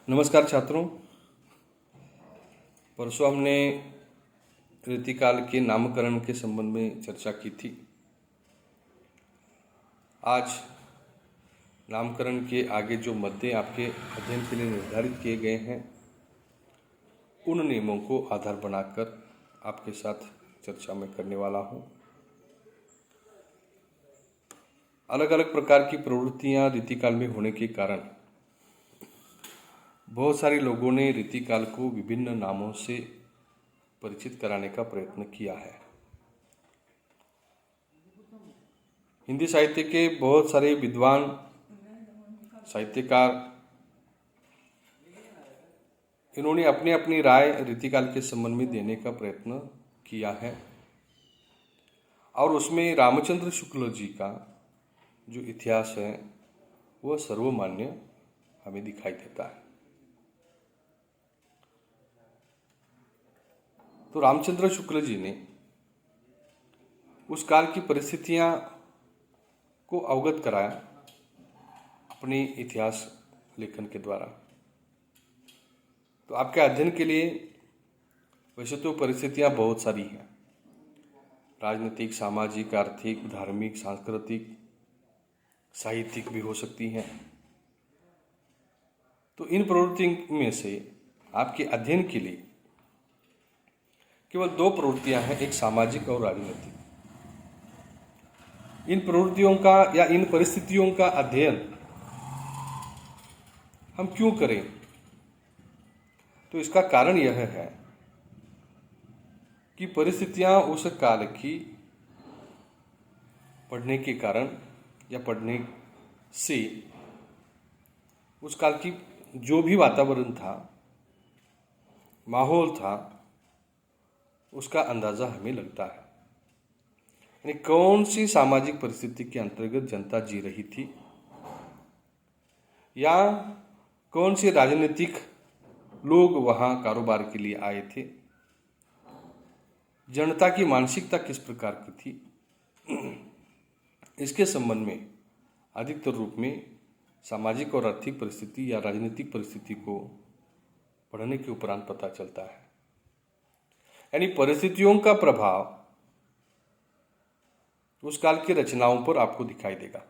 नमस्कार छात्रों। परसों हमने ऋतिकाल के नामकरण के संबंध में चर्चा की थी। आज नामकरण के आगे जो मद्दे आपके अध्ययन के लिए निर्धारित किए गए हैं, उन नियमों को आधार बनाकर आपके साथ चर्चा में करने वाला हूँ। अलग अलग प्रकार की प्रवृत्तियाँ ऋतिकाल में होने के कारण बहुत सारे लोगों ने ऋतिकाल को विभिन्न नामों से परिचित कराने का प्रयत्न किया है। हिंदी साहित्य के बहुत सारे विद्वान साहित्यकार इन्होंने अपनी अपनी राय ऋतिकाल के संबंध में देने का प्रयत्न किया है और उसमें रामचंद्र शुक्ल जी का जो इतिहास है वह सर्वमान्य हमें दिखाई देता है। तो रामचंद्र शुक्ल जी ने उस काल की परिस्थितियां को अवगत कराया अपने इतिहास लेखन के द्वारा। तो आपके अध्ययन के लिए वैसे तो परिस्थितियां बहुत सारी हैं, राजनीतिक, सामाजिक, आर्थिक, धार्मिक, सांस्कृतिक, साहित्यिक भी हो सकती हैं। तो इन प्रवृत्तियों में से आपके अध्ययन के लिए केवल दो प्रवृत्तियां हैं, एक सामाजिक और राजनीतिक। इन प्रवृत्तियों का या इन परिस्थितियों का अध्ययन हम क्यों करें? तो इसका कारण यह है कि परिस्थितियां उस काल की पढ़ने के कारण या पढ़ने से उस काल की जो भी वातावरण था, माहौल था, उसका अंदाजा हमें लगता है। यानी कौन सी सामाजिक परिस्थिति के अंतर्गत जनता जी रही थी या कौन से राजनीतिक लोग वहां कारोबार के लिए आए थे, जनता की मानसिकता किस प्रकार की थी, इसके संबंध में अधिकतर रूप में सामाजिक और आर्थिक परिस्थिति या राजनीतिक परिस्थिति को पढ़ने के उपरांत पता चलता है। यानी परिस्थितियों का प्रभाव उस काल की रचनाओं पर आपको दिखाई देगा।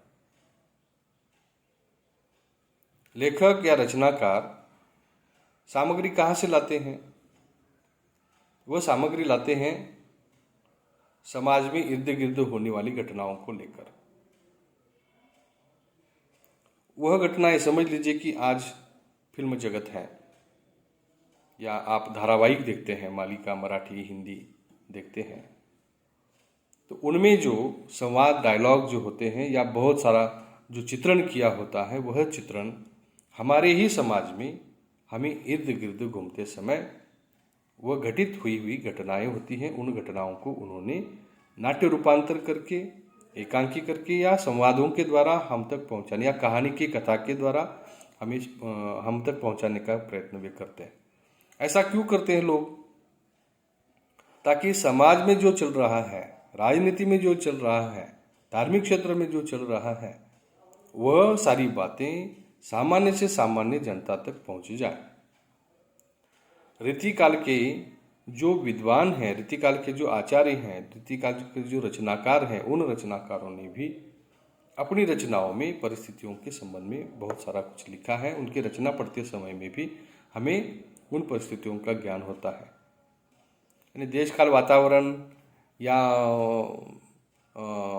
लेखक या रचनाकार सामग्री कहाँ से लाते हैं? वह सामग्री लाते हैं समाज में इर्द गिर्द होने वाली घटनाओं को लेकर। वह घटनाएं समझ लीजिए कि आज फिल्म जगत है या आप धारावाहिक देखते हैं, मालिका, मराठी, हिंदी देखते हैं, तो उनमें जो संवाद, डायलॉग जो होते हैं या बहुत सारा जो चित्रण किया होता है, वह चित्रण हमारे ही समाज में हमें इर्द गिर्द घूमते समय वह घटित हुई घटनाएं होती हैं। उन घटनाओं को उन्होंने नाट्य रूपांतर करके, एकांकी करके या संवादों के द्वारा हम तक पहुंचाने या कहानी की कथा के द्वारा हम तक पहुंचाने का प्रयत्न वे करते हैं। ऐसा क्यों करते हैं लोग? ताकि समाज में जो चल रहा है, राजनीति में जो चल रहा है, धार्मिक क्षेत्र में जो चल रहा है, वह सारी बातें सामान्य से सामान्य जनता तक पहुंच जाए। ऋतिकाल के जो विद्वान हैं, ऋतिकाल के जो आचार्य हैं, ऋतिकाल के जो रचनाकार हैं, उन रचनाकारों ने भी अपनी रचनाओं में परिस्थितियों के संबंध में बहुत सारा कुछ लिखा है। उनकी रचना पढ़ते समय में भी हमें उन परिस्थितियों का ज्ञान होता है। यानी देश काल, वातावरण या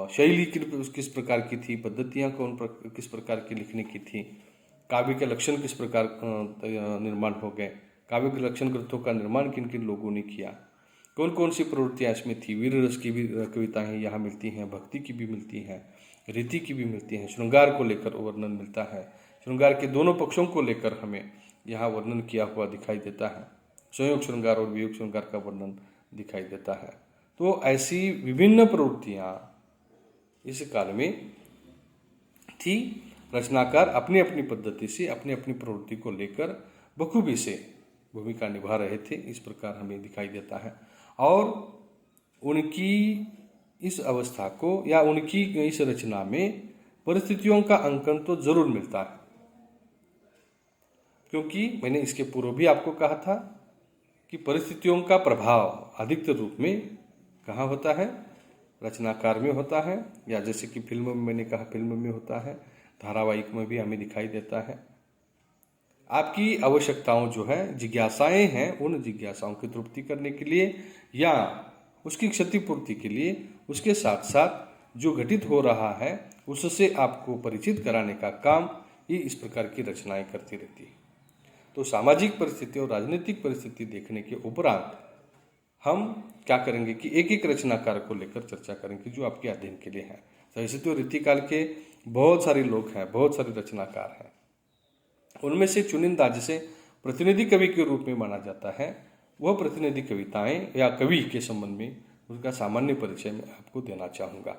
शैली किस प्रकार की थी, पद्धतियाँ किस प्रकार की लिखने की थी, काव्य के लक्षण किस प्रकार निर्माण हो गए, काव्य के लक्षण ग्रंथों का निर्माण किन किन लोगों ने किया, कौन कौन सी प्रवृत्तियाँ इसमें थी। वीर रस की भी कविताएँ यहाँ मिलती हैं, भक्ति की भी मिलती हैं, रीति की भी मिलती हैं, श्रृंगार को लेकर वर्णन मिलता है, श्रृंगार के दोनों पक्षों को लेकर हमें यहाँ वर्णन किया हुआ दिखाई देता है, संयोग श्रृंगार और वियोग श्रृंगार का वर्णन दिखाई देता है। तो ऐसी विभिन्न प्रवृत्तियाँ इस काल में थी। रचनाकार अपनी अपनी पद्धति से अपनी अपनी प्रवृत्ति को लेकर बखूबी से भूमिका निभा रहे थे, इस प्रकार हमें दिखाई देता है। और उनकी इस अवस्था को या उनकी इस रचना में परिस्थितियों का अंकन तो जरूर मिलता है। क्योंकि मैंने इसके पूर्व भी आपको कहा था कि परिस्थितियों का प्रभाव अधिकतर रूप में कहाँ होता है, रचनाकार में होता है, या जैसे कि फिल्म में मैंने कहा फिल्म में होता है, धारावाहिक में भी हमें दिखाई देता है। आपकी आवश्यकताओं जो है, जिज्ञासाएं हैं, उन जिज्ञासाओं की तृप्ति करने के लिए या उसकी क्षतिपूर्ति के लिए उसके साथ साथ जो घटित हो रहा है उससे आपको परिचित कराने का काम ये इस प्रकार की रचनाएं करती रहती है। तो सामाजिक परिस्थिति और राजनीतिक परिस्थिति देखने के उपरांत हम क्या करेंगे कि एक एक रचनाकार को लेकर चर्चा करेंगे जो आपके अध्ययन के लिए है। वैसे तो रीतिकाल के बहुत सारे लोग हैं, बहुत सारे रचनाकार हैं, उनमें से चुनिंदा जिसे प्रतिनिधि कवि के रूप में माना जाता है, वह प्रतिनिधि कविताएं या कवि के संबंध में उसका सामान्य परिचय मैं आपको देना चाहूँगा।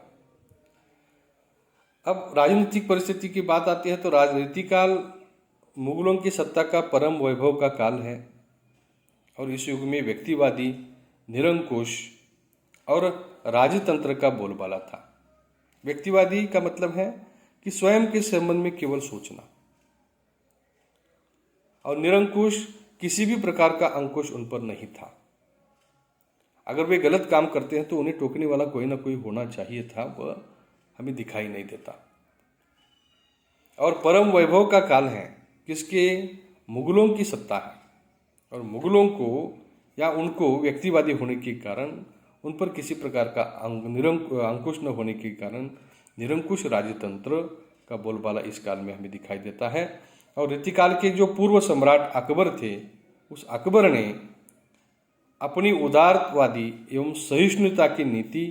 अब राजनीतिक परिस्थिति की बात आती है तो राजनीति काल मुगलों की सत्ता का परम वैभव का काल है और इस युग में व्यक्तिवादी, निरंकुश और राजतंत्र का बोलबाला था। व्यक्तिवादी का मतलब है कि स्वयं के संबंध में केवल सोचना, और निरंकुश किसी भी प्रकार का अंकुश उन पर नहीं था। अगर वे गलत काम करते हैं तो उन्हें टोकने वाला कोई ना कोई होना चाहिए था, वह हमें दिखाई नहीं देता। और परम वैभव का काल है किसके, मुगलों की सत्ता है, और मुगलों को या उनको व्यक्तिवादी होने के कारण उन पर किसी प्रकार का अंकुश न होने के कारण निरंकुश राजतंत्र का बोलबाला इस काल में हमें दिखाई देता है। और रीतिकाल के जो पूर्व सम्राट अकबर थे, उस अकबर ने अपनी उदारवादी एवं सहिष्णुता की नीति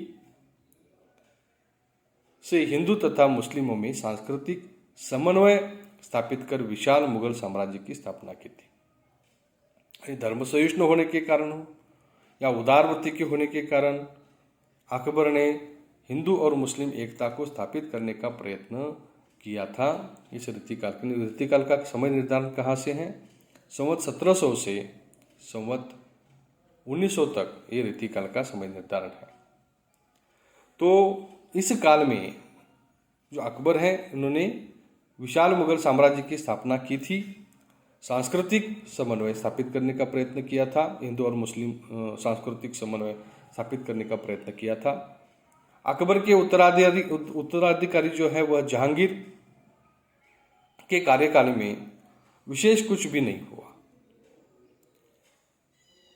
से हिंदू तथा मुस्लिमों में सांस्कृतिक समन्वय स्थापित कर विशाल मुगल साम्राज्य की स्थापना की थी। धर्म सहिष्णु होने के कारण हो या उदारवृत्ति के होने के कारण अकबर ने हिंदू और मुस्लिम एकता को स्थापित करने का प्रयत्न किया था। इस रीतिकाल का समय निर्धारण कहाँ से है, संवत 1700 से संवत 1900 तक ये रीतिकाल का समय निर्धारण है। तो इस काल में जो अकबर हैं, उन्होंने विशाल मुगल साम्राज्य की स्थापना की थी, सांस्कृतिक समन्वय स्थापित करने का प्रयत्न किया था, हिंदू और मुस्लिम सांस्कृतिक समन्वय स्थापित करने का प्रयत्न किया था। अकबर के उत्तराधिकारी जो है वह जहांगीर के कार्यकाल में विशेष कुछ भी नहीं हुआ।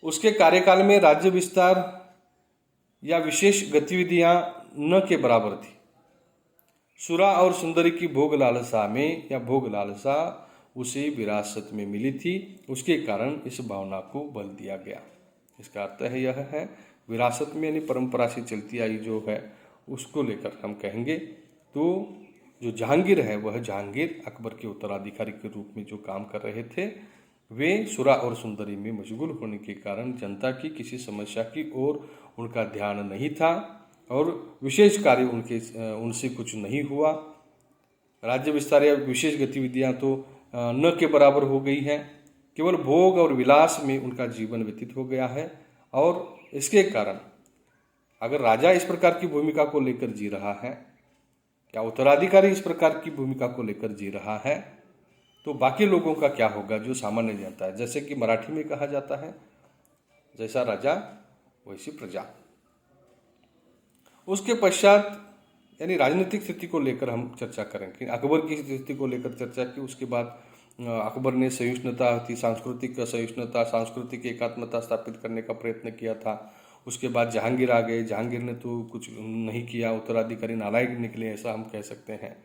उसके कार्यकाल में राज्य विस्तार या विशेष गतिविधियां न के बराबर थी। सुरा और सुंदरी की भोग लालसा में या भोग लालसा उसे विरासत में मिली थी, उसके कारण इस भावना को बल दिया गया। इसका अर्थ है यह है विरासत में यानी परंपरा से चलती आई जो है उसको लेकर हम कहेंगे। तो जो जहांगीर है वह जहांगीर अकबर के उत्तराधिकारी के रूप में जो काम कर रहे थे, वे सुरा और सुंदरी में मशगूल होने के कारण जनता की किसी समस्या की ओर उनका ध्यान नहीं था और विशेष कार्य उनसे कुछ नहीं हुआ। राज्य विस्तार या विशेष गतिविधियां तो न के बराबर हो गई हैं, केवल भोग और विलास में उनका जीवन व्यतीत हो गया है। और इसके कारण अगर राजा इस प्रकार की भूमिका को लेकर जी रहा है या उत्तराधिकारी इस प्रकार की भूमिका को लेकर जी रहा है, तो बाकी लोगों का क्या होगा जो सामान्य जनता है। जैसे कि मराठी में कहा जाता है, जैसा राजा वैसी प्रजा। उसके पश्चात यानी राजनीतिक स्थिति को लेकर हम चर्चा करेंगे। अकबर की स्थिति को लेकर चर्चा की, उसके बाद अकबर ने सहिष्णुता थी, सांस्कृतिक सहिष्णुता, सांस्कृतिक एकात्मता स्थापित करने का प्रयत्न किया था। उसके बाद जहांगीर आ गए, जहांगीर ने तो कुछ नहीं किया, उत्तराधिकारी नालायक निकले ऐसा हम कह सकते हैं।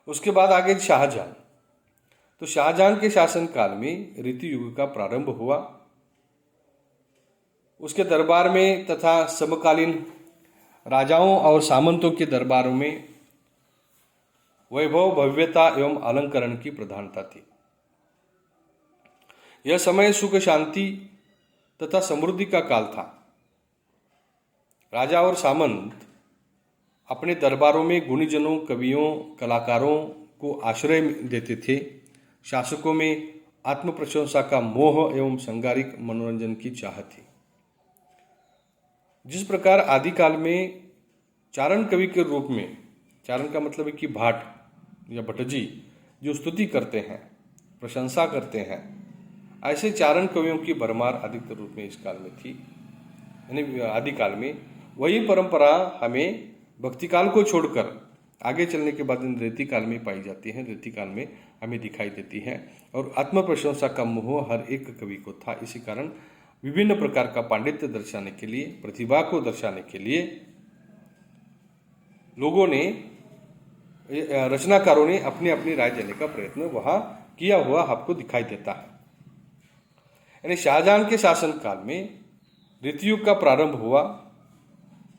उसके बाद आ गए शाहजहां। तो शाहजहां के शासन काल में रीति युग का प्रारंभ हुआ। उसके दरबार में तथा समकालीन राजाओं और सामंतों के दरबारों में वैभव, भव्यता एवं अलंकरण की प्रधानता थी। यह समय सुख, शांति तथा समृद्धि का काल था। राजा और सामंत अपने दरबारों में गुणीजनों, कवियों, कलाकारों को आश्रय देते थे। शासकों में आत्म प्रशंसा का मोह एवं संगारिक मनोरंजन की चाह थी। जिस प्रकार आदिकाल में चारण कवि के रूप में, चारण का मतलब है कि भाट या भटजी जो स्तुति करते हैं, प्रशंसा करते हैं। ऐसे चारण कवियों की भरमार अधिकतर रूप में इस काल में थी, यानी आदिकाल में। वही परंपरा हमें भक्ति काल को छोड़कर आगे चलने के बाद रेती काल में पाई जाती है, रेती काल में हमें दिखाई देती है। और आत्म प्रशंसा का मोह हर एक कवि को था। इसी कारण विभिन्न प्रकार का पांडित्य दर्शाने के लिए, प्रतिभा को दर्शाने के लिए लोगों ने, रचनाकारों ने अपनी अपनी राय देने का प्रयत्न वहां किया हुआ आपको दिखाई देता है। यानी शाहजहां के शासन काल में ऋतुयुग का प्रारंभ हुआ।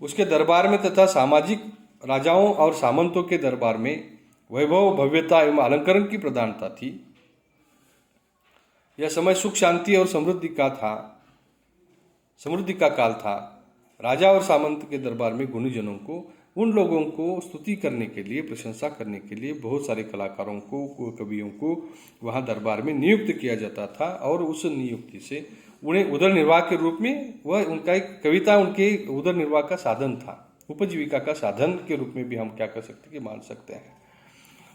उसके दरबार में तथा सामाजिक राजाओं और सामंतों के दरबार में वैभव, भव्यता एवं अलंकरण की प्रधानता थी। यह समय सुख, शांति और समृद्धि का काल था। राजा और सामंत के दरबार में गुणीजनों को, उन लोगों को स्तुति करने के लिए, प्रशंसा करने के लिए बहुत सारे कलाकारों को, कवियों को वहाँ दरबार में नियुक्त किया जाता था। और उस नियुक्ति से उन्हें उदर निर्वाह के रूप में, वह उनका एक कविता उनके उदर निर्वाह का साधन था, उपजीविका का साधन के रूप में भी हम क्या कर सकते हैं कि मान सकते हैं।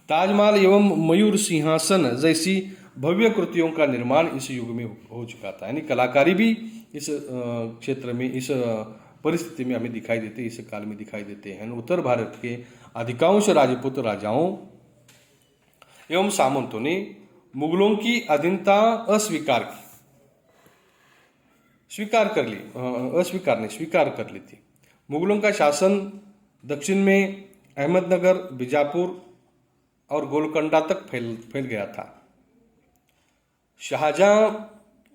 ताजमहल एवं मयूर सिंहासन जैसी भव्य कृतियों का निर्माण इस युग में हो चुका था। यानी कलाकारी भी इस क्षेत्र में, इस परिस्थिति में हमें दिखाई देते, इस काल में दिखाई देते हैं। उत्तर भारत के अधिकांश राजपूत राजाओं एवं सामंतों ने मुगलों की अधीनता स्वीकार कर ली थी। मुगलों का शासन दक्षिण में अहमदनगर, बीजापुर और गोलकोंडा तक फैल गया था। शाहजहां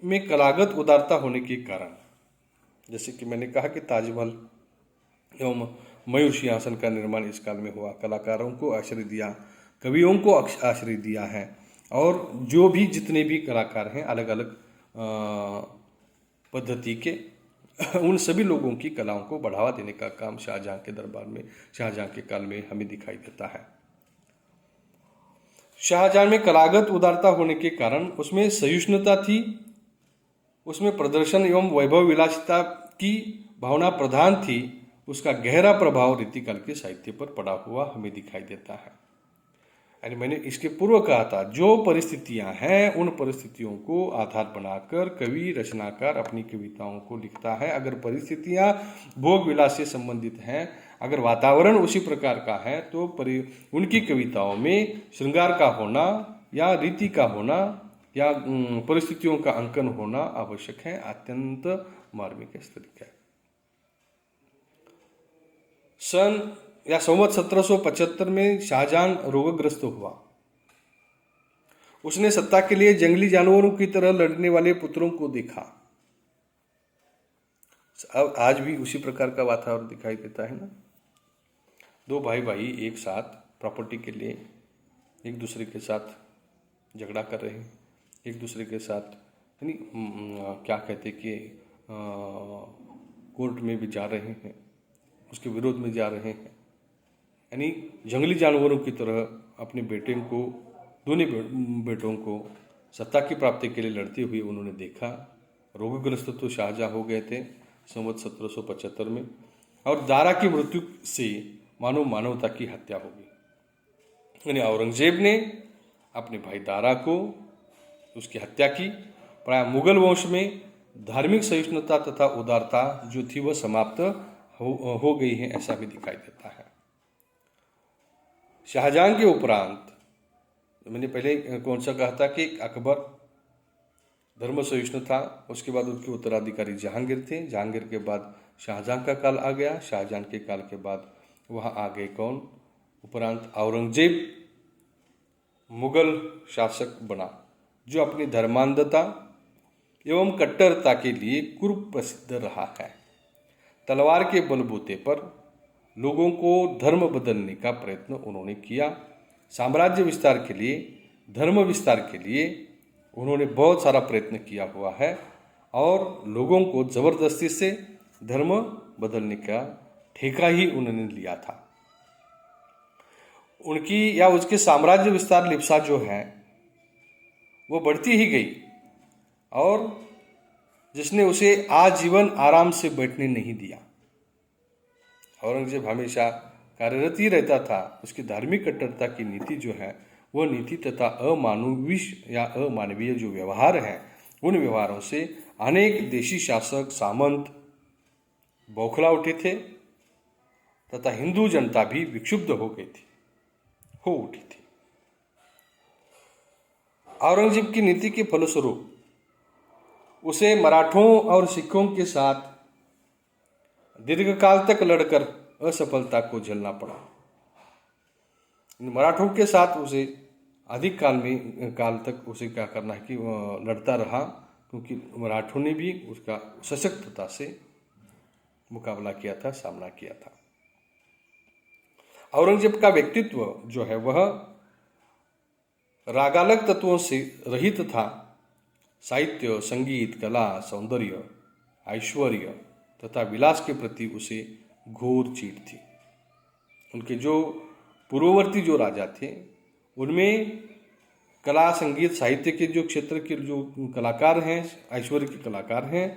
में कलागत उदारता होने के कारण, जैसे कि मैंने कहा कि ताजमहल एवं मयूर सिंहासन का निर्माण इस काल में हुआ। कलाकारों को आश्रय दिया, कवियों को आश्रय दिया है, और जो भी जितने भी कलाकार हैं अलग अलग पद्धति के, उन सभी लोगों की कलाओं को बढ़ावा देने का काम शाहजहां के दरबार में, शाहजहां के काल में हमें दिखाई देता है। शाहजहां में कलागत उदारता होने के कारण उसमें सहिष्णुता थी, उसमें प्रदर्शन एवं वैभव विलासिता की भावना प्रधान थी। उसका गहरा प्रभाव रीतिकाल के साहित्य पर पड़ा हुआ हमें दिखाई देता है। यानी मैंने इसके पूर्व कहा था, जो परिस्थितियां हैं उन परिस्थितियों को आधार बनाकर कवि, रचनाकार अपनी कविताओं को लिखता है। अगर परिस्थितियां भोग विलास से संबंधित हैं, अगर वातावरण उसी प्रकार का है, तो उनकी कविताओं में श्रृंगार का होना या रीति का होना या परिस्थितियों का अंकन होना आवश्यक है, अत्यंत मार्मिक स्तरीय है। संवत 1775 में शाहजहां रोगग्रस्त हुआ। उसने सत्ता के लिए जंगली जानवरों की तरह लड़ने वाले पुत्रों को देखा। अब आज भी उसी प्रकार का वातावरण दिखाई देता है ना। दो भाई एक साथ प्रॉपर्टी के लिए एक दूसरे के साथ झगड़ा कर रहे हैं, एक दूसरे के साथ, यानी क्या कहते कि कोर्ट में भी जा रहे हैं, उसके विरोध में जा रहे हैं। यानी जंगली जानवरों की तरह अपने दोनों बेटों को सत्ता की प्राप्ति के लिए लड़ते हुए उन्होंने देखा। रोगग्रस्त तो शाहजहां हो गए थे संवत 1775 में, और दारा की मृत्यु से मानवता की हत्या हो गई। यानी औरंगजेब ने अपने भाई दारा को, उसकी हत्या की। प्राय मुगल वंश में धार्मिक सहिष्णुता तथा उदारता जो थी वह समाप्त हो गई है, ऐसा भी दिखाई देता है। शाहजहां के उपरांत मैंने पहले कौन सा कहा था कि अकबर धर्म सहिष्णु था, उसके बाद उनके उत्तराधिकारी जहांगीर थे, जहांगीर के बाद शाहजहां का काल आ गया, शाहजहां के काल के बाद वहाँ आ गए कौन, उपरांत औरंगजेब मुगल शासक बना, जो अपनी धर्मांधता एवं कट्टरता के लिए कुप्रसिद्ध रहा है। तलवार के बलबूते पर लोगों को धर्म बदलने का प्रयत्न उन्होंने किया। साम्राज्य विस्तार के लिए, धर्म विस्तार के लिए उन्होंने बहुत सारा प्रयत्न किया हुआ है, और लोगों को जबरदस्ती से धर्म बदलने का ठेका ही उन्होंने लिया था। उनकी या उसके साम्राज्य विस्तार लिप्सा जो है वो बढ़ती ही गई, और जिसने उसे आजीवन आराम से बैठने नहीं दिया। औरंगजेब हमेशा कार्यरत ही रहता था। उसकी धार्मिक कट्टरता की नीति जो है वह नीति तथा अमानवीय या अमानवीय जो व्यवहार हैं उन व्यवहारों से अनेक देशी शासक सामंत बौखला उठे थे तथा हिंदू जनता भी विक्षुब्ध हो उठी थी। औरंगजेब की नीति के फलस्वरूप उसे मराठों और सिखों के साथ दीर्घकाल तक लड़कर असफलता को झेलना पड़ा। मराठों के साथ उसे अधिक काल तक उसे क्या करना है कि लड़ता रहा, क्योंकि मराठों ने भी उसका सशक्तता से मुकाबला किया था, सामना किया था। औरंगजेब का व्यक्तित्व जो है वह रागालक तत्वों से रहित था। साहित्य, संगीत, कला, सौंदर्य, ऐश्वर्य तथा विलास के प्रति उसे घोर चीड़ थी। उनके जो पूर्ववर्ती जो राजा थे उनमें कला, संगीत, साहित्य के जो क्षेत्र के जो कलाकार हैं, ऐश्वर्य के कलाकार हैं,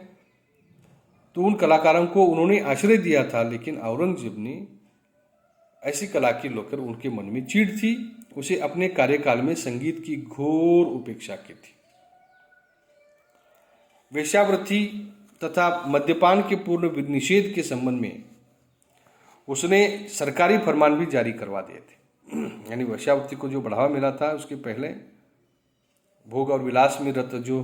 तो उन कलाकारों को उन्होंने आश्रय दिया था। लेकिन औरंगजेब ने ऐसी कला की लेकर उनके मन में चीड़ थी। उसे अपने कार्यकाल में संगीत की घोर उपेक्षा की थी। वेश्यावृत्ति तथा मद्यपान के पूर्ण निषेध के संबंध में उसने सरकारी फरमान भी जारी करवा दिए थे। यानी वेश्यावृत्ति को जो बढ़ावा मिला था, उसके पहले भोग और विलास में रत जो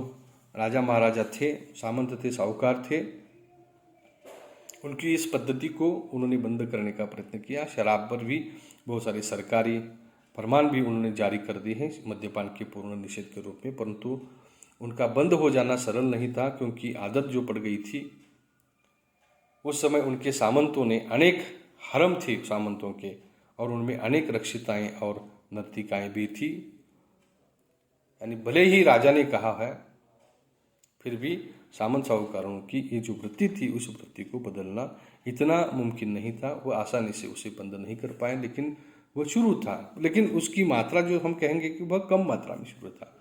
राजा महाराजा थे, सामंत थे, साहूकार थे, उनकी इस पद्धति को उन्होंने बंद करने का प्रयत्न किया। शराब पर भी बहुत सारे सरकारी फरमान भी उन्होंने जारी कर दिए हैं मद्यपान के पूर्ण निषेध के रूप में, परंतु उनका बंद हो जाना सरल नहीं था, क्योंकि आदत जो पड़ गई थी। उस समय उनके सामंतों ने अनेक हरम थे सामंतों के, और उनमें अनेक रक्षिताएं और नर्तिकाएं भी थी। यानी भले ही राजा ने कहा है, फिर भी सामंत साहूकारों की ये जो वृत्ति थी उस वृत्ति को बदलना इतना मुमकिन नहीं था। वह आसानी से उसे बंद नहीं कर पाए, लेकिन वह शुरू था। लेकिन उसकी मात्रा जो हम कहेंगे कि वह कम मात्रा में शुरू था।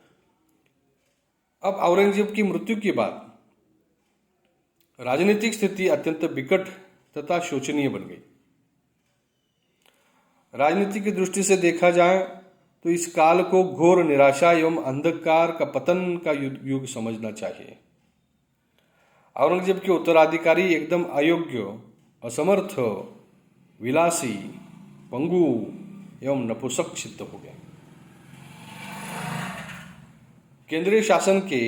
अब औरंगजेब की मृत्यु के बाद राजनीतिक स्थिति अत्यंत विकट तथा शोचनीय बन गई। राजनीति की दृष्टि से देखा जाए तो इस काल को घोर निराशा एवं अंधकार का पतन का युग समझना चाहिए। औरंगजेब के उत्तराधिकारी एकदम अयोग्य, असमर्थ, विलासी, पंगु एवं नपुंसक सिद्ध हो गए। केंद्रीय शासन के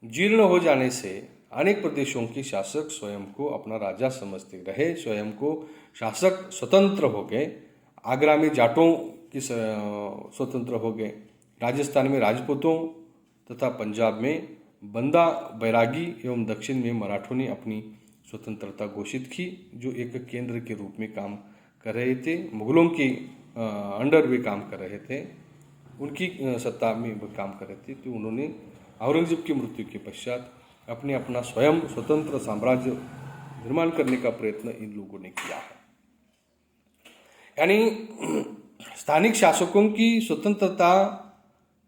जीर्ण हो जाने से अनेक प्रदेशों के शासक स्वयं को अपना राजा समझते रहे, स्वयं को शासक स्वतंत्र हो गए। आगरा में जाटों की स्वतंत्र हो गए, राजस्थान में राजपूतों तथा पंजाब में बंदा बैरागी एवं दक्षिण में मराठों ने अपनी स्वतंत्रता घोषित की, जो एक केंद्र के रूप में काम कर रहे थे। मुगलों के अंडर वे काम कर रहे थे, उनकी सत्ता में वो काम कर रहे थे। तो उन्होंने औरंगजेब की मृत्यु के पश्चात अपना स्वयं स्वतंत्र साम्राज्य निर्माण करने का प्रयत्न इन लोगों ने किया है। यानी स्थानिक शासकों की स्वतंत्रता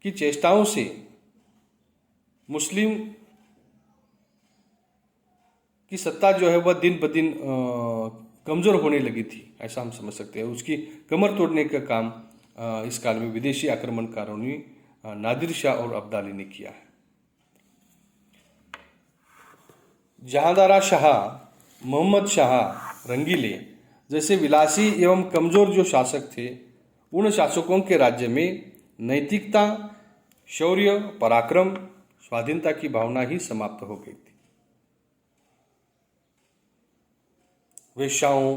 की चेष्टाओं से मुस्लिम की सत्ता जो है वह दिन ब दिन कमज़ोर होने लगी थी, ऐसा हम समझ सकते हैं। उसकी कमर तोड़ने का काम इस काल में विदेशी आक्रमणकारों ने नादिर शाह और अब्दाली ने किया है। जहांदारा शाह, मोहम्मद शाह रंगीले जैसे विलासी एवं कमज़ोर जो शासक थे, उन शासकों के राज्य में नैतिकता, शौर्य, पराक्रम, स्वाधीनता की भावना ही समाप्त हो गई थी। वेश्याओं,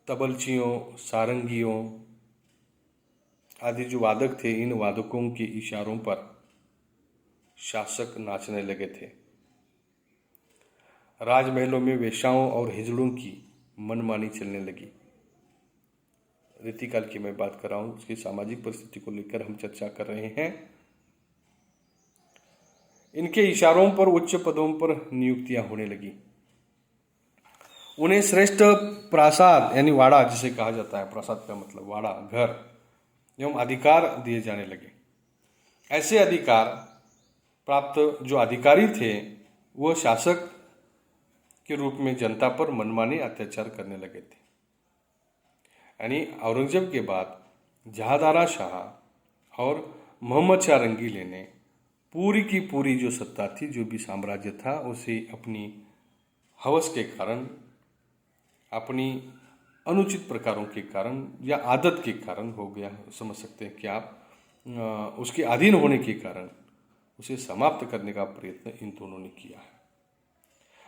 तबलचियों, सारंगियों आदि जो वादक थे, इन वादकों के इशारों पर शासक नाचने लगे थे। राजमहलों में वेश्याओं और हिजड़ों की मनमानी चलने लगी। रीतिकाल की मैं बात कर रहा हूँ, उसकी सामाजिक परिस्थिति को लेकर हम चर्चा कर रहे हैं। इनके इशारों पर उच्च पदों पर नियुक्तियां होने लगी। उन्हें श्रेष्ठ प्रासाद यानी वाड़ा जिसे कहा जाता है, प्रासाद का मतलब वाड़ा, घर एवं अधिकार दिए जाने लगे। ऐसे अधिकार प्राप्त जो अधिकारी थे वह शासक के रूप में जनता पर मनमाने अत्याचार करने लगे थे। यानी औरंगजेब के बाद जहादारा शाह और मोहम्मद शाह रंगीले ने पूरी की पूरी जो सत्ता थी, जो भी साम्राज्य था, उसे अपनी हवस के कारण, अपनी अनुचित प्रकारों के कारण या आदत के कारण हो गया, समझ सकते हैं कि आप, उसके अधीन होने के कारण उसे समाप्त करने का प्रयत्न इन दोनों ने किया है।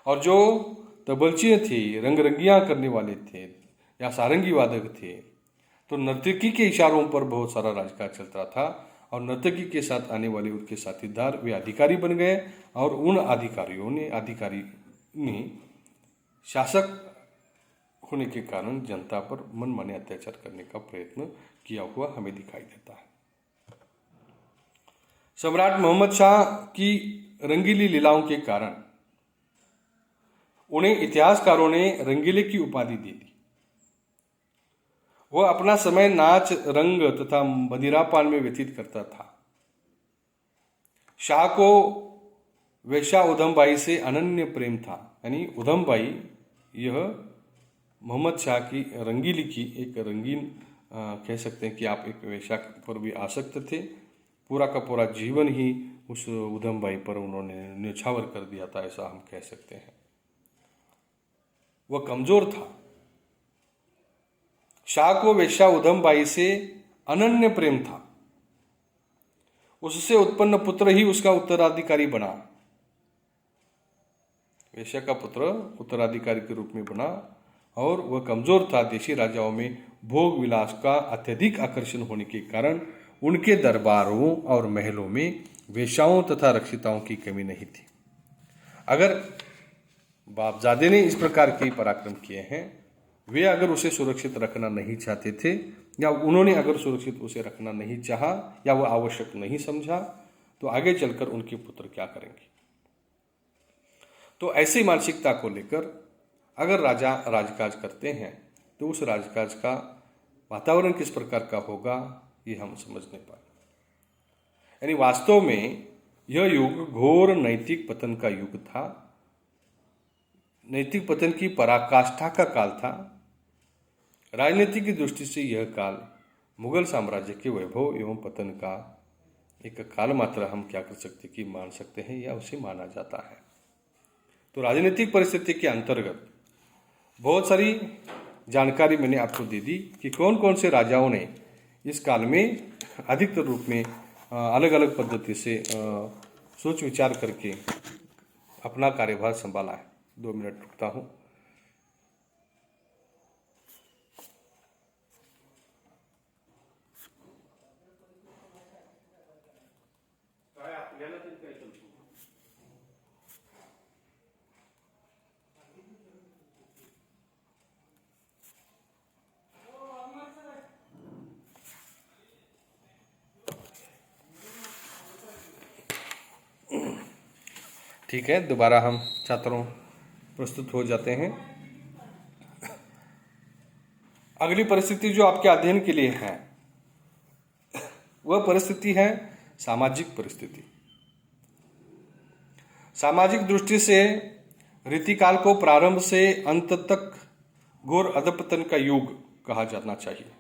और जो तबलचियाँ थे, रंगरंगियाँ करने वाले थे या सारंगी वादक थे, तो नर्तकी के इशारों पर बहुत सारा राजकाज चलता था और नर्तकी के साथ आने वाले उनके साथीदार वे अधिकारी बन गए और उन अधिकारी ने शासक होने के कारण जनता पर मनमाने अत्याचार करने का प्रयत्न किया हुआ हमें दिखाई देता है। सम्राट मोहम्मद शाह की रंगीली लीलाओं के कारण उन्हें इतिहासकारों ने रंगीले की उपाधि दे दी। वह अपना समय नाच, रंग तथा मदिरापान में व्यतीत करता था। शाह को वेश्या उधमबाई से अनन्य प्रेम था, यानी उधमबाई यह मोहम्मद शाह की रंगीली की एक रंगीन, कह सकते हैं कि आप, एक वेश्या पर भी आसक्त थे। पूरा का पूरा जीवन ही उस उधमबाई पर उन्होंने न्यौछावर कर दिया था, ऐसा हम कह सकते हैं। वह कमजोर था। शाह को वेश्या उधमबाई से अनन्य प्रेम था। उससे उत्पन्न पुत्र ही उसका उत्तराधिकारी बना। वेश्या का पुत्र उत्तराधिकारी के रूप में बना और वह कमजोर था। देशी राजाओं में भोग विलास का अत्यधिक आकर्षण होने के कारण उनके दरबारों और महलों में वेश्याओं तथा रक्षिताओं की कमी नहीं थी। अगर बापजादे ने इस प्रकार के पराक्रम किए हैं, वे अगर उसे सुरक्षित रखना नहीं चाहते थे या उन्होंने अगर सुरक्षित उसे रखना नहीं चाहा या वह आवश्यक नहीं समझा, तो आगे चलकर उनके पुत्र क्या करेंगे। तो ऐसी मानसिकता को लेकर अगर राजा राजकाज करते हैं तो उस राजकाज का वातावरण किस प्रकार का होगा, ये हम समझ नहीं पाए। यानी वास्तव में यह युग घोर नैतिक पतन का युग था। नैतिक पतन की पराकाष्ठा का काल था। राजनीति की दृष्टि से यह काल मुगल साम्राज्य के वैभव एवं पतन का एक काल मात्र हम क्या कर सकते कि मान सकते हैं या उसे माना जाता है। तो राजनीतिक परिस्थिति के अंतर्गत बहुत सारी जानकारी मैंने आपको दे दी कि कौन कौन से राजाओं ने इस काल में अधिकतर रूप में अलग अलग पद्धति से सोच विचार करके अपना कार्यभार संभाला है। 2 मिनट रुकता हूँ। ठीक है, दोबारा हम छात्रों प्रस्तुत हो जाते हैं। अगली परिस्थिति जो आपके अध्ययन के लिए है वह परिस्थिति है सामाजिक परिस्थिति। सामाजिक दृष्टि से रीतिकाल को प्रारंभ से अंत तक घोर अधपतन का युग कहा जाना चाहिए।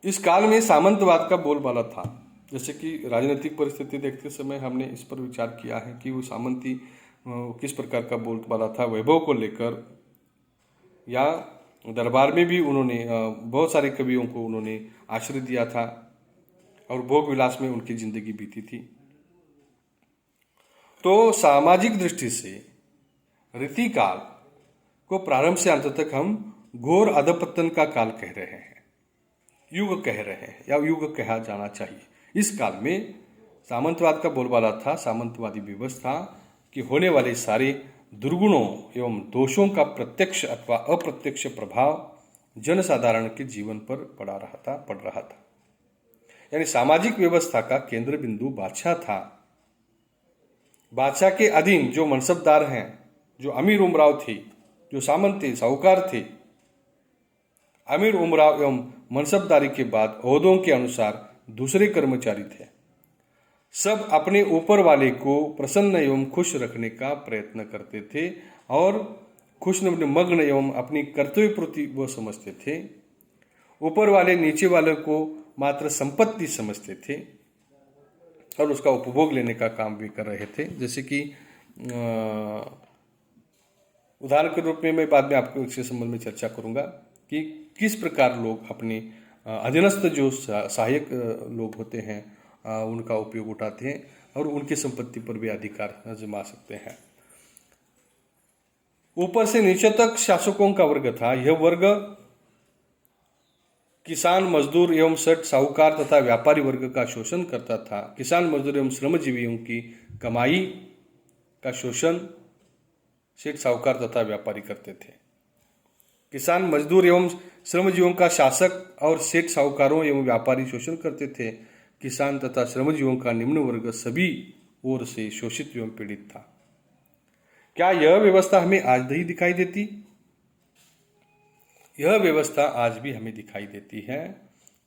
इस काल में सामंतवाद का बोलबाला था। जैसे कि राजनीतिक परिस्थिति देखते समय हमने इस पर विचार किया है कि वो सामंती किस प्रकार का बोलबाला था वैभव को लेकर, या दरबार में भी उन्होंने बहुत सारे कवियों को उन्होंने आश्रय दिया था और भोग विलास में उनकी जिंदगी बीती थी। तो सामाजिक दृष्टि से रीतिकाल को प्रारंभ से अंत तक हम घोर अधपतन का काल कह रहे हैं, युग कह रहे हैं या युग कहा जाना चाहिए। इस काल में सामंतवाद का बोलबाला था। सामंतवादी व्यवस्था कि होने वाले सारे दुर्गुणों एवं दोषों का प्रत्यक्ष अथवा अप्रत्यक्ष प्रभाव जनसाधारण के जीवन पर पड़ रहा था। यानी सामाजिक व्यवस्था का केंद्र बिंदु बादशाह था। बादशाह के अधीन जो मनसबदार हैं, जो अमीर उमराव थे, जो सामंत थे, साहूकार थे, अमीर उमराव एवं मनसबदारी के बाद ओहदों के अनुसार दूसरे कर्मचारी थे। सब अपने ऊपर वाले को प्रसन्न एवं खुश रखने का प्रयत्न करते थे और खुश मग्न एवं अपनी कर्तव्य प्रति वो समझते थे। ऊपर वाले नीचे वाले को मात्र संपत्ति समझते थे और उसका उपभोग लेने का काम भी कर रहे थे। जैसे कि उदाहरण के रूप में मैं बाद में आपको इसके संबंध में चर्चा करूंगा कि किस प्रकार लोग अपने अधीनस्थ जो सहायक लोग होते हैं उनका उपयोग उठाते हैं और उनकी संपत्ति पर भी अधिकार जमा सकते हैं। ऊपर से नीचे तक शासकों का वर्ग था। यह वर्ग किसान, मजदूर एवं सेठ, साहूकार तथा व्यापारी वर्ग का शोषण करता था। किसान, मजदूर एवं श्रमजीवियों की कमाई का शोषण सेठ, साहूकार तथा व्यापारी करते थे। किसान, मजदूर एवं श्रमजीवियों का शासक और सेठ, साहूकारों एवं व्यापारी शोषण करते थे। किसान तथा श्रमजीवियों का निम्न वर्ग सभी ओर से शोषित एवं पीड़ित था। क्या यह व्यवस्था हमें आज नहीं दिखाई देती? यह व्यवस्था आज भी हमें दिखाई देती है।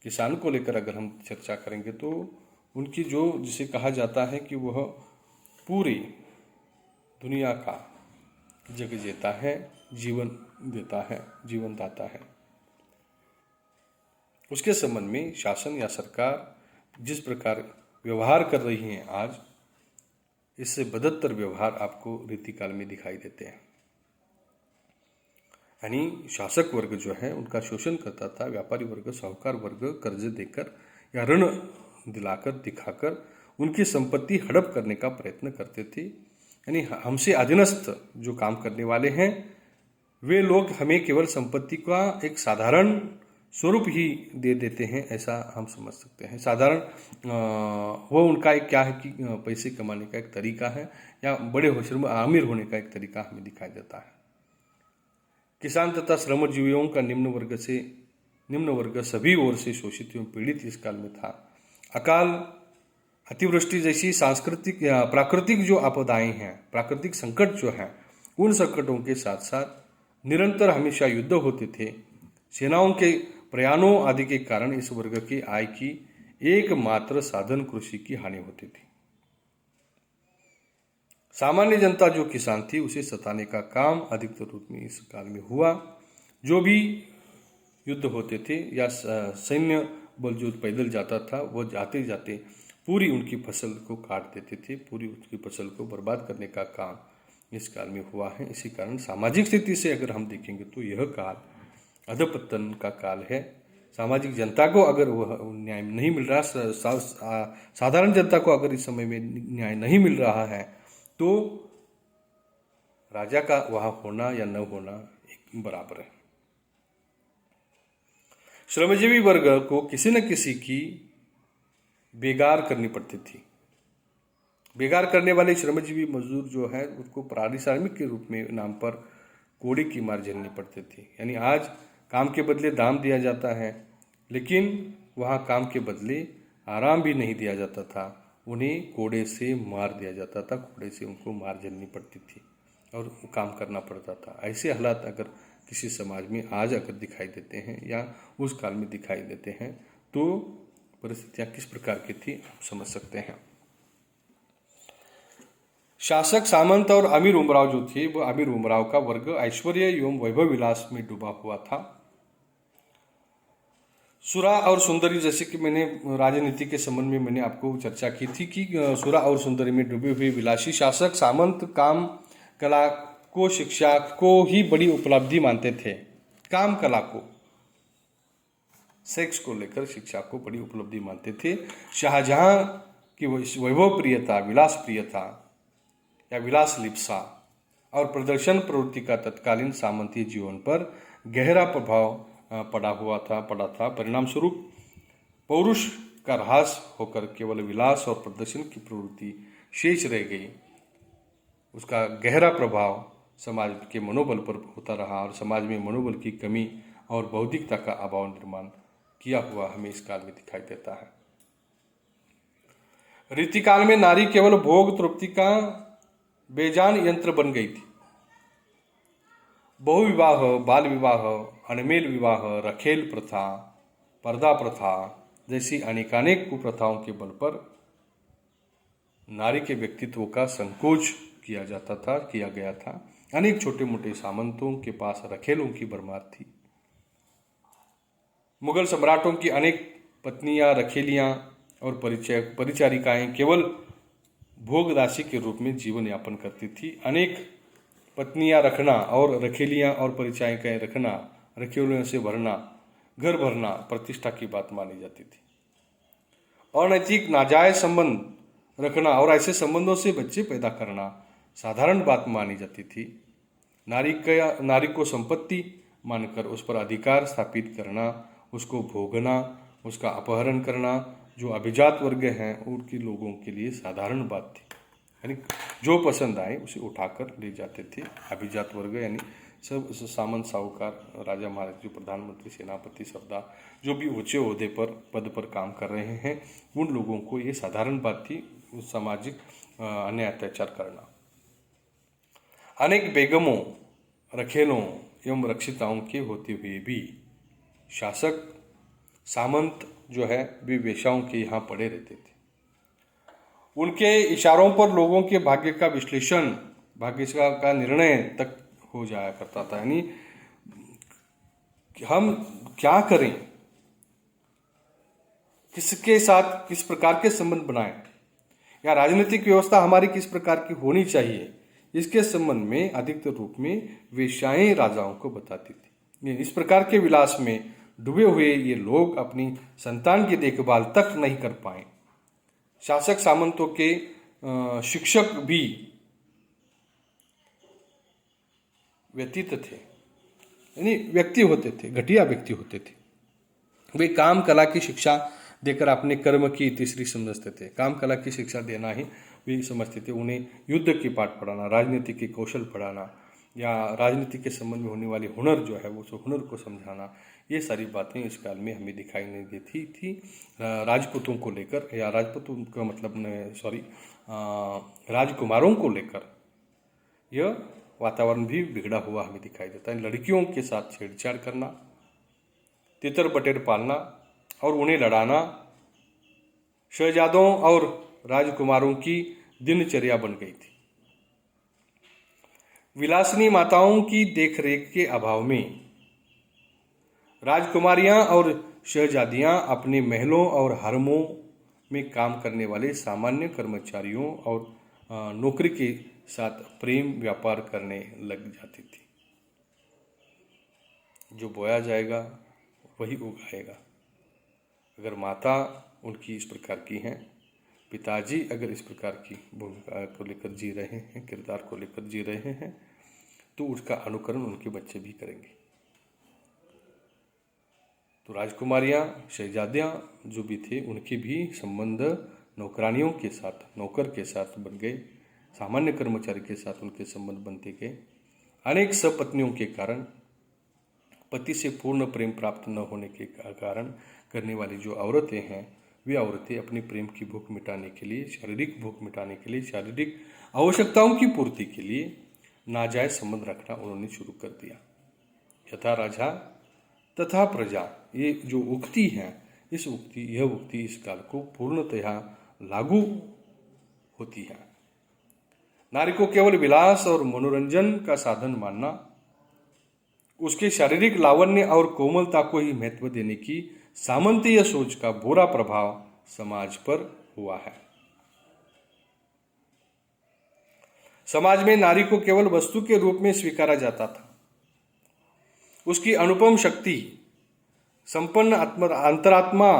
किसान को लेकर अगर हम चर्चा करेंगे तो उनकी जो जिसे कहा जाता है कि वह पूरी दुनिया का जग जीता है, जीवन देता है, जीवन दाता है। उसके संबंध में शासन या सरकार जिस प्रकार व्यवहार कर रही है आज, इससे बदतर व्यवहार आपको रीतिकाल में दिखाई देते हैं। यानी शासक वर्ग जो है उनका शोषण करता था, व्यापारी वर्ग, साहूकार वर्ग कर्ज देकर या ऋण दिलाकर दिखाकर उनकी संपत्ति हड़प करने का प्रयत्न करते थे। यानी हमसे अधीनस्थ जो काम करने वाले हैं वे लोग हमें केवल संपत्ति का एक साधारण स्वरूप ही दे देते हैं, ऐसा हम समझ सकते हैं। साधारण वो उनका एक क्या है कि पैसे कमाने का एक तरीका है या बड़े होशियार अमीर होने का एक तरीका हमें दिखाई देता है। किसान तथा श्रमजीवियों का निम्न वर्ग सभी ओर से शोषित एवं पीड़ित इस काल में था। अकाल, अतिवृष्टि जैसी सांस्कृतिक या प्राकृतिक जो आपदाएं हैं, प्राकृतिक संकट जो है, उन संकटों के साथ साथ निरंतर हमेशा युद्ध होते थे। सेनाओं के प्रयाणों आदि के कारण इस वर्ग की आय की एकमात्र साधन कृषि की हानि होती थी। सामान्य जनता जो किसान थी उसे सताने का काम अधिकतर रूप में इस काल में हुआ। जो भी युद्ध होते थे या सैन्य बल जो पैदल जाता था वह जाते जाते पूरी उनकी फसल को काट देते थे, पूरी उनकी फसल को बर्बाद करने का काम इस काल में हुआ है। इसी कारण सामाजिक स्थिति से अगर हम देखेंगे तो यह काल अधपतन का काल है। सामाजिक जनता को अगर वह न्याय नहीं मिल रहा, साधारण जनता को अगर इस समय में न्याय नहीं मिल रहा है तो राजा का वहां होना या न होना एक बराबर है। श्रमजीवी वर्ग को किसी न किसी की बेगार करनी पड़ती थी। बेगार करने वाले श्रमजीवी मजदूर जो है उसको पारिश्रमिक के रूप में नाम पर कोड़े की मार झेलनी पड़ती थी। यानी आज काम के बदले दाम दिया जाता है, लेकिन वहाँ काम के बदले आराम भी नहीं दिया जाता था, उन्हें कोड़े से मार दिया जाता था, कोड़े से उनको मार झेलनी पड़ती थी और काम करना पड़ता था। ऐसे हालात अगर किसी समाज में आज अगर दिखाई देते हैं या उस काल में दिखाई देते हैं तो परिस्थितियाँ किस प्रकार की थी आप समझ सकते हैं। शासक, सामंत और अमीर उमराव जो थे वो अमीर उमराव का वर्ग ऐश्वर्य एवं वैभव विलास में डूबा हुआ था। सुरा और सुंदरी, जैसे कि मैंने राजनीति के संबंध में मैंने आपको चर्चा की थी कि सुरा और सुंदरी में डूबे हुए विलासी शासक, सामंत काम कला को, शिक्षा को ही बड़ी उपलब्धि मानते थे। काम कला को, सेक्स को लेकर शिक्षा को बड़ी उपलब्धि मानते थे। शाहजहां की वैभव प्रियता, विलास प्रियता या विलास लिप्सा और प्रदर्शन प्रवृत्ति का तत्कालीन सामंती जीवन पर गहरा प्रभाव पड़ा था। परिणाम स्वरूप पौरुष का ह्रास होकर केवल विलास और प्रदर्शन की प्रवृत्ति शेष रह गई। उसका गहरा प्रभाव समाज के मनोबल पर होता रहा और समाज में मनोबल की कमी और बौद्धिकता का अभाव निर्माण किया हुआ हमें इस काल में दिखाई देता है। रीतिकाल में नारी केवल भोग तृप्ति का बेजान यंत्र बन गई थी। बहुविवाह, बाल विवाह, अनमेल विवाह, रखेल प्रथा, पर्दा प्रथा जैसी अनेकानेक कुप्रथाओं के बल पर नारी के व्यक्तित्व का संकोच किया गया था। अनेक छोटे मोटे सामंतों के पास रखेलों की भरमार थी। मुगल सम्राटों की अनेक पत्नियां, रखेलियां और परिचारिकाएं केवल भोगदासी के रूप में जीवन यापन करती थी। अनेक पत्नियां रखना और रखेलियां और परिचारिकाएं रखना, रखेलियों से भरना, घर भरना प्रतिष्ठा की बात मानी जाती थी। अनैतिक नाजायज संबंध रखना और ऐसे संबंधों से बच्चे पैदा करना साधारण बात मानी जाती थी। नारी को संपत्ति मानकर उस पर अधिकार स्थापित करना, उसको भोगना, उसका अपहरण करना जो अभिजात वर्ग हैं उनके लोगों के लिए साधारण बात थी। यानी जो पसंद आए उसे उठाकर ले जाते थे। अभिजात वर्ग यानी सब सामंत, साहूकार, राजा महाराज, जो प्रधानमंत्री, सेनापति, सरदार, जो भी ऊंचे ओहदे पर पद पर काम कर रहे हैं, उन लोगों को ये साधारण बात थी उस सामाजिक अन्याय अत्याचार करना। अनेक बेगमों, रखेलों एवं रक्षिताओं के होते हुए भी शासक, सामंत जो है वे वेश्याओं के यहाँ पड़े रहते थे। उनके इशारों पर लोगों के भाग्य का विश्लेषण, भाग्य का निर्णय तक हो जाया करता था। यानी हम क्या करें, किसके साथ किस प्रकार के संबंध बनाएं, या राजनीतिक व्यवस्था हमारी किस प्रकार की होनी चाहिए, इसके संबंध में अधिकतर रूप में वेश्याएं राजाओं को बताती थी। इस प्रकार के विलास में डूबे हुए ये लोग अपनी संतान की देखभाल तक नहीं कर पाए। शासक सामंतों के शिक्षक भी व्यतीत थे, यानी व्यक्ति होते थे, घटिया व्यक्ति होते थे। वे काम कला की शिक्षा देकर अपने कर्म की तीसरी समझते थे। काम कला की शिक्षा देना ही वे समझते थे। उन्हें युद्ध के पाठ पढ़ाना, राजनीति के कौशल पढ़ाना, या राजनीति के संबंध में होने वाली हुनर जो है वो हुनर को समझाना, ये सारी बातें इस काल में हमें दिखाई नहीं देती थी। राजपूतों को लेकर, या राजपूतों का मतलब राजकुमारों को लेकर यह वातावरण भी बिगड़ा हुआ हमें दिखाई देता है। लड़कियों के साथ छेड़छाड़ करना, तितर बटेर पालना और उन्हें लड़ाना शहजादों और राजकुमारों की दिनचर्या बन गई थी। विलासिनी माताओं की देखरेख के अभाव में राजकुमारियां और शहजादियां अपने महलों और हरमों में काम करने वाले सामान्य कर्मचारियों और नौकरी के साथ प्रेम व्यापार करने लग जाती थी। जो बोया जाएगा वही उगाएगा। अगर माता उनकी इस प्रकार की हैं, पिताजी अगर इस प्रकार की भूमिका को लेकर जी रहे हैं, किरदार को लेकर जी रहे हैं, तो उसका अनुकरण उनके बच्चे भी करेंगे। तो राजकुमारियां, शहजादियां जो भी थे, उनके भी संबंध नौकरानियों के साथ, नौकर के साथ बन गए। सामान्य कर्मचारी के साथ उनके संबंध बनते गए। अनेक सपत्नियों के कारण, पति से पूर्ण प्रेम प्राप्त न होने के कारण करने वाली जो औरतें हैं, वे औरतें अपनी प्रेम की भूख मिटाने के लिए, शारीरिक भूख मिटाने के लिए, शारीरिक आवश्यकताओं की पूर्ति के लिए नाजायज संबंध रखना उन्होंने शुरू कर दिया। यथा राजा तथा प्रजा, ये जो उक्ति है, यह उक्ति इस काल को पूर्णतया लागू होती है। नारी को केवल विलास और मनोरंजन का साधन मानना, उसके शारीरिक लावण्य और कोमलता को ही महत्व देने की सामंतीय सोच का बुरा प्रभाव समाज पर हुआ है। समाज में नारी को केवल वस्तु के रूप में स्वीकारा जाता था। उसकी अनुपम शक्ति, संपन्न अंतरात्मा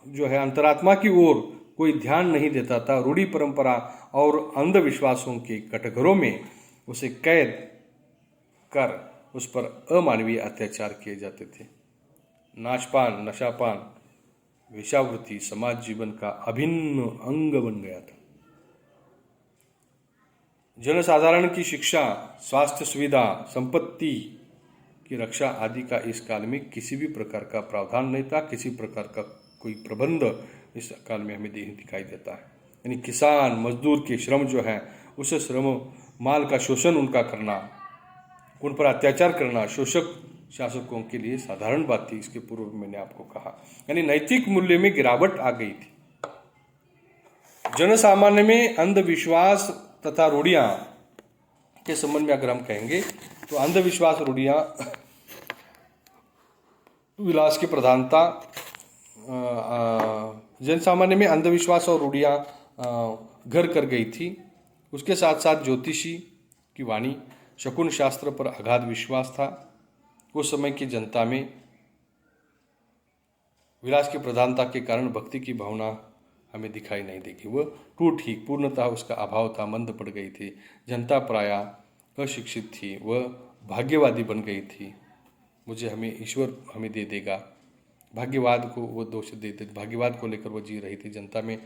जो है, अंतरात्मा की ओर कोई ध्यान नहीं देता था। रूढ़ी परंपरा और अंधविश्वासों के कटघरों में उसे कैद कर उस पर अमानवीय अत्याचार किए जाते थे। नाचपान, नशापान, वेश्यावृत्ति समाज जीवन का अभिन्न अंग बन गया था। जनसाधारण की शिक्षा, स्वास्थ्य सुविधा, संपत्ति की रक्षा आदि का इस काल में किसी भी प्रकार का प्रावधान नहीं था। किसी प्रकार का कोई प्रबंध इस काल में हमें दिखाई देता है। यानी किसान मजदूर के श्रम जो है, उस श्रम माल का शोषण उनका करना, उन पर अत्याचार करना शोषक शासकों के लिए साधारण बात थी। इसके पूर्व मैंने आपको कहा, यानी नैतिक मूल्य में गिरावट आ गई थी। जनसामान्य में अंधविश्वास तथा रूढ़ियां के संबंध में अगर हम कहेंगे तो अंधविश्वास, रूढ़ियां विलास की प्रधानता, जन सामान्य में अंधविश्वास और रूढ़ियाँ घर कर गई थी। उसके साथ साथ ज्योतिषी की वाणी, शकुन शास्त्र पर अगाध विश्वास था। उस समय की जनता में विलास की प्रधानता के कारण भक्ति की भावना हमें दिखाई नहीं देगी। वह टूट ही पूर्णतः उसका अभाव था, मंद पड़ गई थी। जनता प्रायः अशिक्षित थी, वह भाग्यवादी बन गई थी। हमें ईश्वर हमें दे देगा, भाग्यवाद को वो दोष देते, भाग्यवाद को लेकर वो जी रही थी। जनता में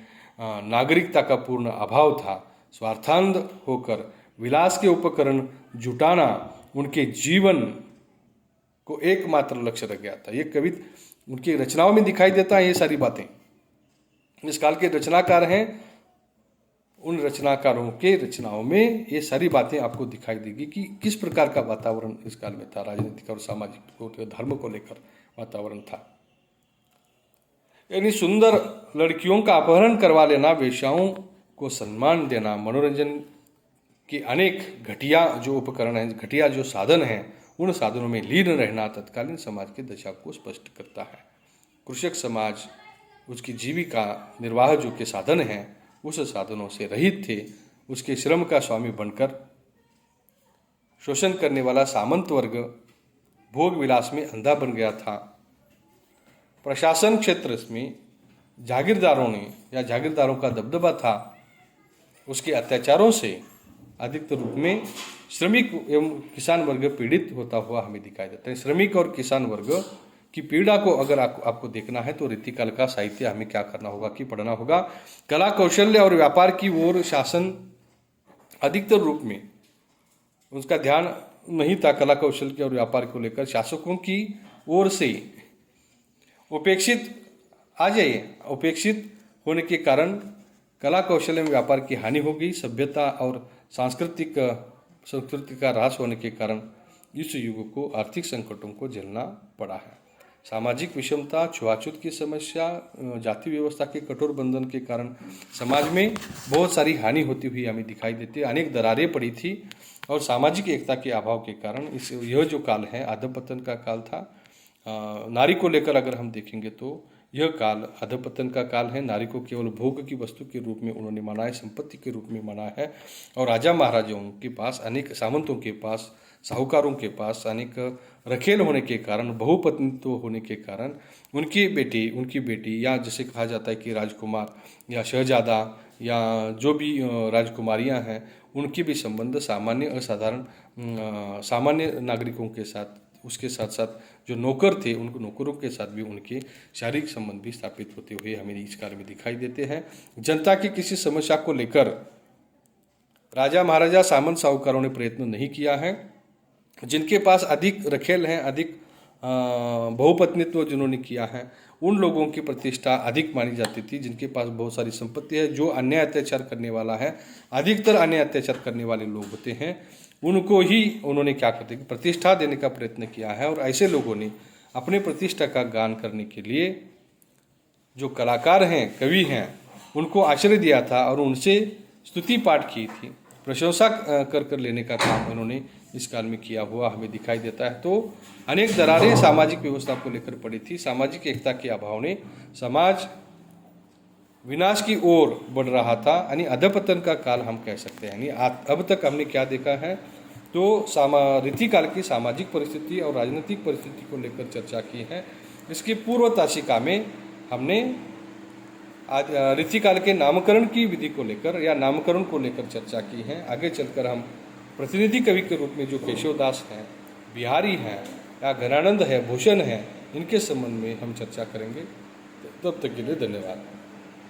नागरिकता का पूर्ण अभाव था। स्वार्थांध होकर विलास के उपकरण जुटाना उनके जीवन को एकमात्र लक्ष्य रह गया था। ये कवि उनकी रचनाओं में दिखाई देता है। ये सारी बातें इस काल के रचनाकार हैं, उन रचनाकारों के रचनाओं में ये सारी बातें आपको दिखाई देगी कि किस प्रकार का वातावरण इस काल में था। राजनीतिक और सामाजिक और धर्म को लेकर वातावरण था। यानी सुंदर लड़कियों का अपहरण करवा लेना, वेश्याओं को सम्मान देना, मनोरंजन के अनेक घटिया जो उपकरण हैं, घटिया जो साधन हैं, उन साधनों में लीन रहना तत्कालीन समाज की दशा को स्पष्ट करता है। कृषक समाज उसकी जीविका निर्वाह जो के साधन हैं, उस साधनों से रहित थे। उसके श्रम का स्वामी बनकर शोषण करने वाला सामंत वर्ग भोग विलास में अंधा बन गया था। प्रशासन क्षेत्र में जागीरदारों ने या जागीरदारों का दबदबा था। उसके अत्याचारों से अधिकतर रूप में श्रमिक एवं किसान वर्ग पीड़ित होता हुआ हमें दिखाई देता है। श्रमिक और किसान वर्ग की पीड़ा को अगर आपको देखना है तो रीतिकाल का साहित्य हमें क्या करना होगा कि पढ़ना होगा। कला कौशल्य और व्यापार की ओर शासन अधिकतर रूप में उसका ध्यान नहीं था। कला कौशल और व्यापार को लेकर शासकों की ओर से उपेक्षित होने के कारण कला कौशल एवं व्यापार की हानि हो गई। सभ्यता और संस्कृति का ह्रास होने के कारण इस युग को आर्थिक संकटों को झेलना पड़ा है। सामाजिक विषमता, छुआछूत की समस्या, जाति व्यवस्था के कठोर बंधन के कारण समाज में बहुत सारी हानि होती हुई हमें दिखाई देती है। अनेक दरारें पड़ी थी और सामाजिक एकता के अभाव के कारण यह जो काल है अधपतन का काल था। नारी को लेकर अगर हम देखेंगे तो यह काल अधपतन का काल है। नारी को केवल भोग की वस्तु के रूप में उन्होंने माना है, संपत्ति के रूप में माना है। और राजा महाराजाओं के पास, अनेक सामंतों के पास, साहूकारों के पास अनेक रखेल होने के कारण, बहुपत्नित्व होने के कारण उनकी बेटी या जैसे कहा जाता है कि राजकुमार या शहजादा या जो भी राजकुमारियां हैं, उनके भी संबंध सामान्य नागरिकों के साथ, उसके साथ साथ जो नौकर थे उनको नौकरों के साथ भी उनके शारीरिक संबंध भी स्थापित होते हुए हमें इस काल में दिखाई देते हैं। जनता की किसी समस्या को लेकर राजा महाराजा सामंत साहूकारों ने प्रयत्न नहीं किया है। जिनके पास अधिक रखेल हैं, अधिक बहुपत्नित्व जिन्होंने किया है, उन लोगों की प्रतिष्ठा अधिक मानी जाती थी। जिनके पास बहुत सारी संपत्ति है, जो अन्याय अत्याचार करने वाला है, अधिकतर अन्याय अत्याचार करने वाले लोग होते हैं, उनको ही उन्होंने क्या करते कि प्रतिष्ठा देने का प्रयत्न किया है। और ऐसे लोगों ने अपने प्रतिष्ठा का गान करने के लिए जो कलाकार हैं, कवि हैं, उनको आश्रय दिया था और उनसे स्तुति पाठ की थी। प्रशंसा कर लेने का काम उन्होंने इस काल में किया हुआ हमें दिखाई देता है। तो अनेक दरारें सामाजिक व्यवस्था को लेकर पड़ी थी। सामाजिक एकता के अभाव ने समाज विनाश की ओर बढ़ रहा था, यानी अधपतन का काल हम कह सकते हैं। यानी अब तक हमने क्या देखा है तो रीतिकाल की सामाजिक परिस्थिति और राजनीतिक परिस्थिति को लेकर चर्चा की है। इसकी पूर्व ताशिका में हमने रीतिकाल के नामकरण की विधि को लेकर या नामकरण को लेकर चर्चा की है। आगे चलकर हम प्रतिनिधि कवि के रूप में जो केशवदास हैं, बिहारी हैं या घनानंद है, भूषण है, इनके संबंध में हम चर्चा करेंगे। तब तक के लिए धन्यवाद।